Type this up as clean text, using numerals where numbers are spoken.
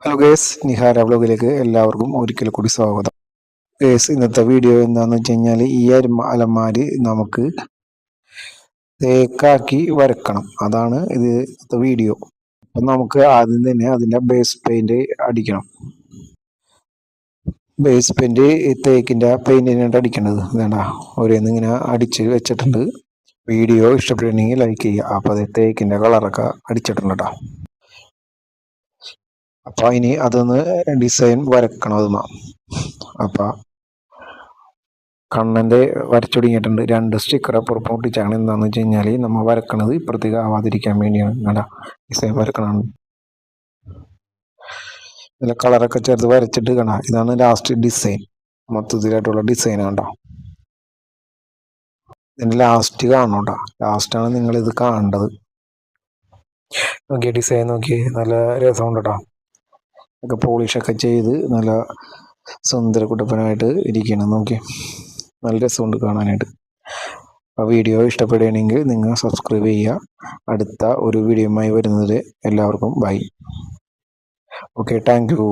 Hello guys, Nihara വ്ലോഗിലേക്ക് എല്ലാവർക്കും ഒരിക്കൽ കൂടി സ്വാഗതം. ഗേസ്, ഇന്നത്തെ വീഡിയോ എന്താണെന്ന് വെച്ച് കഴിഞ്ഞാൽ ഈ അലമാരി നമുക്ക് തേക്കാക്കി വരക്കണം. അതാണ് ഇന്നത്തെ വീഡിയോ. അപ്പം നമുക്ക് ആദ്യം തന്നെ അതിൻ്റെ ബേസ് പെയിന്റ് അടിക്കണം. ബേസ് പെയിന്റ് തേക്കിൻ്റെ പെയിന്റിനായിട്ട് അടിക്കേണ്ടത്. വേണ്ട ഓരോന്ന് ഇങ്ങനെ അടിച്ച് വെച്ചിട്ടുണ്ട്. വീഡിയോ ഇഷ്ടപ്പെടുകയാണെങ്കിൽ ലൈക്ക് ചെയ്യുക. അപ്പോൾ അത് തേക്കിൻ്റെ കളറൊക്കെ അടിച്ചിട്ടുണ്ട് കേട്ടോ. അപ്പോൾ ഇനി അതൊന്ന് ഡിസൈൻ വരക്കണം. അതൊന്ന് അപ്പം കണ്ണൻ്റെ വരച്ചു തുടങ്ങിയിട്ടുണ്ട്. 2 സ്റ്റിക്കർ പുറത്ത് പൊട്ടിച്ചാണ്. എന്താണെന്ന് വെച്ച് കഴിഞ്ഞാൽ നമ്മൾ വരക്കണത് ഇപ്പുറത്തേക്ക് ആവാതിരിക്കാൻ വേണ്ടിയാണ്. കണ്ട ഡിസൈൻ വരക്കണം. ഇതിൽ കളറൊക്കെ ചേർത്ത് വരച്ചിട്ട് കാണാം. ഇതാണ് ലാസ്റ്റ് ഡിസൈൻ, മൊത്തത്തിലായിട്ടുള്ള ഡിസൈൻ. കണ്ടോ, ഇതിൻ്റെ ലാസ്റ്റ് കാണണം കേട്ടോ. ലാസ്റ്റാണ് നിങ്ങളിത് കാണേണ്ടത്. നോക്കിയ ഡിസൈൻ നോക്കി, നല്ല രസമുണ്ട് കേട്ടോ. ഒക്കെ പോളിഷൊക്കെ ചെയ്ത് നല്ല സുന്ദര കുട്ടപ്പനായിട്ട് ഇരിക്കണം. നോക്കി, നല്ല രസമുണ്ട് കാണാനായിട്ട്. അപ്പോൾ വീഡിയോ ഇഷ്ടപ്പെടുകയാണെങ്കിൽ നിങ്ങൾ സബ്സ്ക്രൈബ് ചെയ്യുക. അടുത്ത ഒരു വീഡിയോയുമായി വരുന്നത് എല്ലാവർക്കും ബൈ. Okay, thank you.